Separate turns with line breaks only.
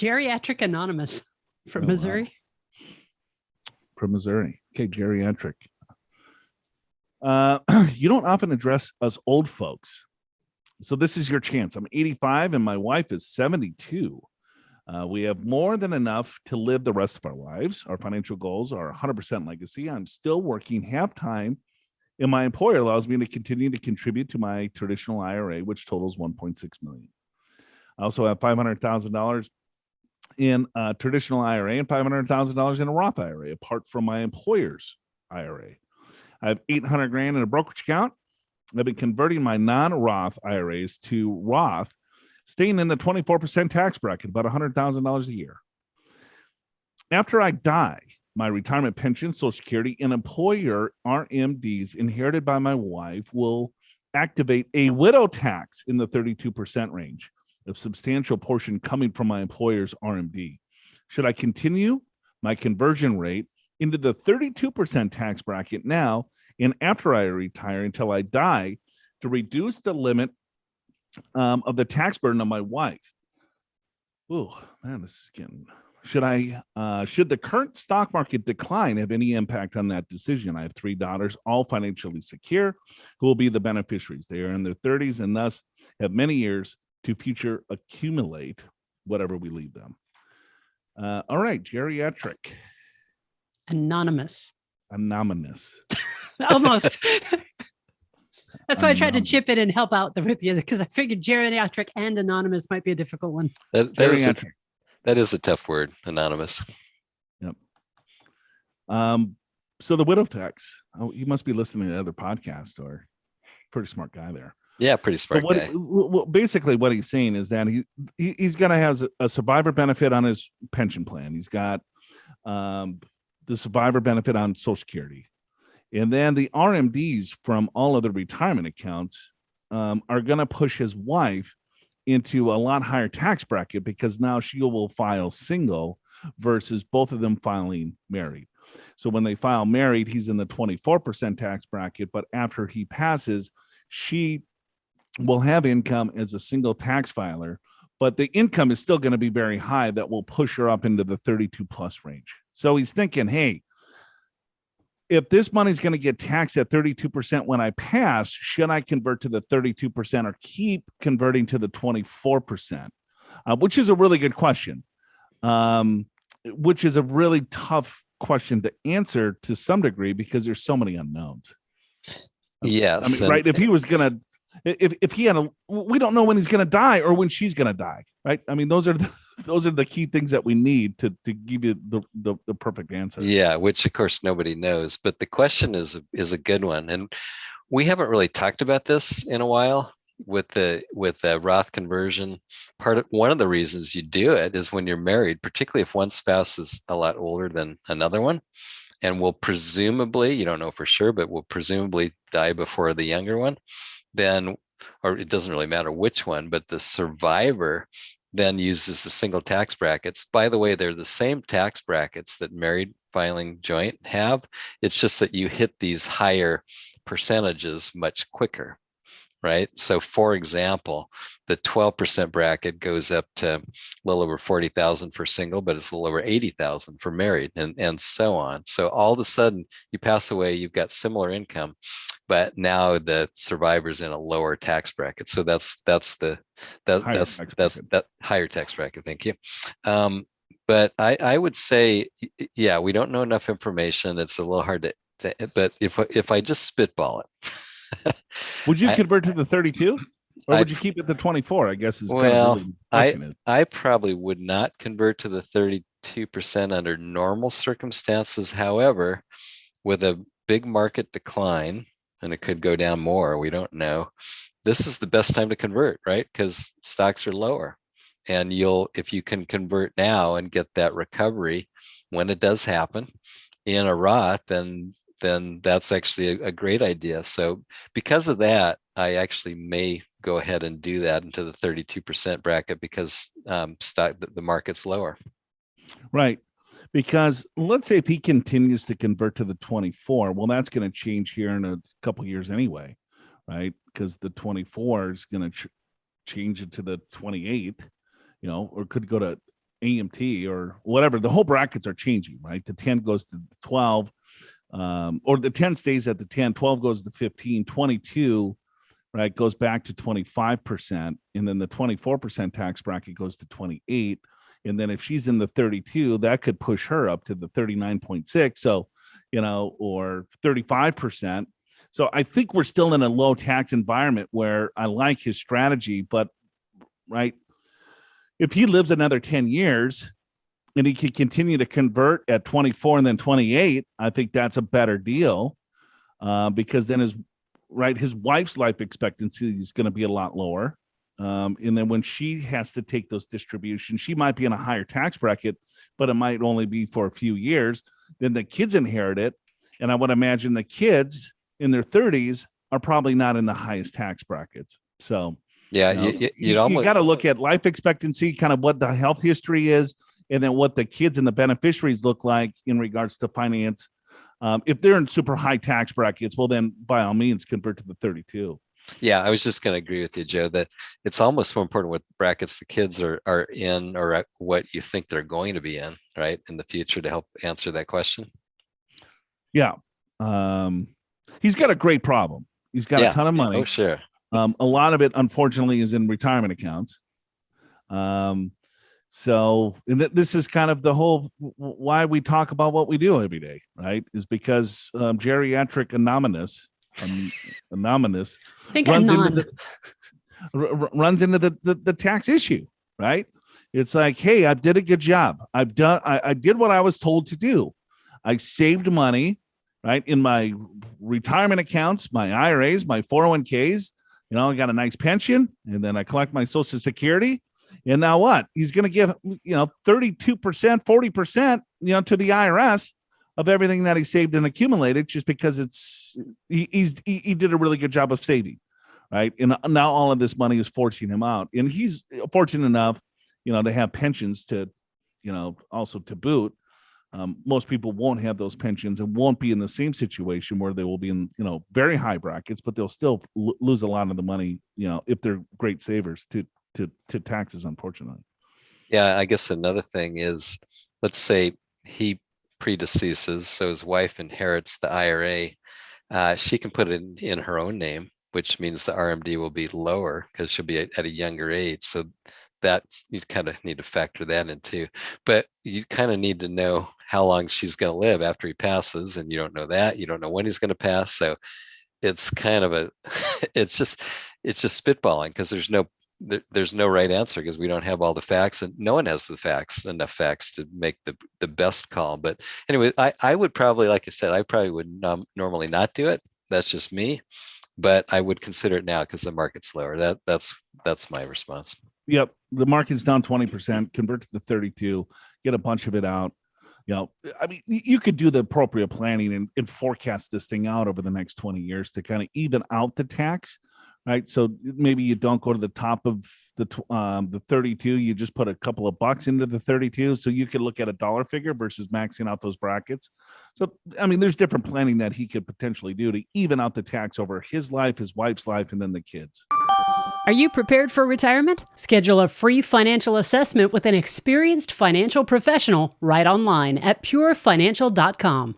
Geriatric Anonymous from Missouri.
Wow. From Missouri. Okay, geriatric. You don't often address us old folks. So this is your chance. I'm 85 and my wife is 72. We have more than enough to live the rest of our lives. Our financial goals are 100% legacy. I'm still working half-time, and my employer allows me to continue to contribute to my traditional IRA, which totals $1.6 million. I also have $500,000 in a traditional IRA and $500,000 in a Roth IRA, apart from my employer's IRA. I have $800,000 in a brokerage account. I've been converting my non-Roth IRAs to Roth, staying in the 24% tax bracket, about $100,000 a year. After I die, my retirement pension, Social Security, and employer RMDs inherited by my wife will activate a widow tax in the 32% range, a substantial portion coming from my employer's RMD. Should I continue my conversion rate into the 32% tax bracket now and after I retire until I die to reduce the limit of the tax burden on my wife? Oh man, this is getting. Should the current stock market decline have any impact on that decision? I have 3 daughters, all financially secure, who will be the beneficiaries. They are in their 30s and thus have many years to future accumulate whatever we leave them. All right, geriatric.
Anonymous.
Almost.
That's why I tried to chip in and help out with you, because I figured geriatric and anonymous might be a difficult one.
That is a tough word, anonymous.
Yep. So the widow tax, he must be listening to other podcasts, or pretty smart guy there.
Yeah, pretty smart guy.
Basically, what he's saying is that he's going to have a survivor benefit on his pension plan. He's got the survivor benefit on Social Security. And then the RMDs from all of the retirement accounts are going to push his wife into a lot higher tax bracket, because now she will file single versus both of them filing married. So when they file married, he's in the 24% tax bracket, but after he passes, she will have income as a single tax filer, but the income is still going to be very high. That will push her up into the 32 plus range. So he's thinking, hey, if this money's going to get taxed at 32% when I pass, should I convert to the 32% or keep converting to the 24%? Which is a really good question, which is a really tough question to answer to some degree, because there's so many unknowns.
Yes.
I mean, right. If he was going to, if he had we don't know when he's going to die or when she's going to die. Right. I mean, those are the key things that we need to give you the perfect answer.
Yeah. Which of course nobody knows, but the question is a good one. And we haven't really talked about this in a while with the Roth conversion. One of the reasons you do it is when you're married, particularly if one spouse is a lot older than another one, and will presumably, you don't know for sure, but will presumably die before the younger one, then, or it doesn't really matter which one, but the survivor then uses the single tax brackets. By the way, they're the same tax brackets that married filing joint have. It's just that you hit these higher percentages much quicker, right? So for example, the 12% bracket goes up to a little over 40,000 for single, but it's a little over 80,000 for married, and so on. So all of a sudden you pass away, you've got similar income, but now the survivor's in a lower tax bracket. So that's higher tax bracket. Thank you. But I would say, yeah, we don't know enough information. It's a little hard to but if I just spitball it,
would you convert to the 32, or would you keep it the 24? I guess is
I probably would not convert to the 32% under normal circumstances. However, with a big market decline, and it could go down more, we don't know, this is the best time to convert, right? Because stocks are lower, and if you can convert now and get that recovery when it does happen in a Roth, then that's actually a great idea. So because of that, I actually may go ahead and do that into the 32% bracket, because the market's lower.
Right. Because let's say if he continues to convert to the 24, well, that's going to change here in a couple of years anyway, right? Because the 24 is going to change it to the 28, or could go to AMT or whatever, the whole brackets are changing, right? The 10 goes to 12, or the 10 stays at the 10, 12 goes to 15, 22, right, goes back to 25%. And then the 24% tax bracket goes to 28. And then if she's in the 32, that could push her up to the 39.6. So, or 35%. So I think we're still in a low tax environment where I like his strategy, but right, if he lives another 10 years and he can continue to convert at 24 and then 28, I think that's a better deal, because then his wife's life expectancy is going to be a lot lower. And then when she has to take those distributions, she might be in a higher tax bracket, but it might only be for a few years. Then the kids inherit it. And I would imagine the kids in their 30s are probably not in the highest tax brackets. So
yeah,
you got to look at life expectancy, kind of what the health history is, and then what the kids and the beneficiaries look like in regards to finance. If they're in super high tax brackets, well, then by all means convert to the 32.
Yeah, I was just going to agree with you, Joe, that it's almost more important what brackets the kids are in, or what you think they're going to be in, right, in the future, to help answer that question.
Yeah. He's got a great problem. He's got a ton of money.
Oh, sure.
A lot of it, unfortunately, is in retirement accounts. So this is kind of the whole why we talk about what we do every day, right? Is because Geriatric Anonymous runs into the tax issue, right? It's like, hey, I did a good job. I did what I was told to do. I saved money, right, in my retirement accounts, my IRAs, my 401ks. I got a nice pension, and then I collect my Social Security. And now what? He's going to give, 32%, 40%, to the IRS of everything that he saved and accumulated, just because he did a really good job of saving, right? And now all of this money is forcing him out, and he's fortunate enough, to have pensions to, also to boot. Most people won't have those pensions and won't be in the same situation where they will be in, very high brackets, but they'll still lose a lot of the money, if they're great savers to taxes, unfortunately.
Yeah, I guess another thing is, let's say he predeceases, so his wife inherits the IRA. She can put it in her own name, which means the RMD will be lower because she'll be at a younger age. So that you kind of need to factor that in too. But you kind of need to know how long she's going to live after he passes, and you don't know that. You don't know when he's going to pass. So it's kind of it's just spitballing, because there's no right answer, because we don't have all the facts, and no one has enough facts to make the best call. But anyway, I would probably, like I said, I probably would normally not do it. That's just me, but I would consider it now because the market's lower. That's my response.
Yep. The market's down 20%, convert to the 32, get a bunch of it out. You could do the appropriate planning and forecast this thing out over the next 20 years to kind of even out the tax. Right. So maybe you don't go to the top of the 32. You just put a couple of bucks into the 32. So you could look at a dollar figure versus maxing out those brackets. So, there's different planning that he could potentially do to even out the tax over his life, his wife's life, and then the kids.
Are you prepared for retirement? Schedule a free financial assessment with an experienced financial professional right online at purefinancial.com.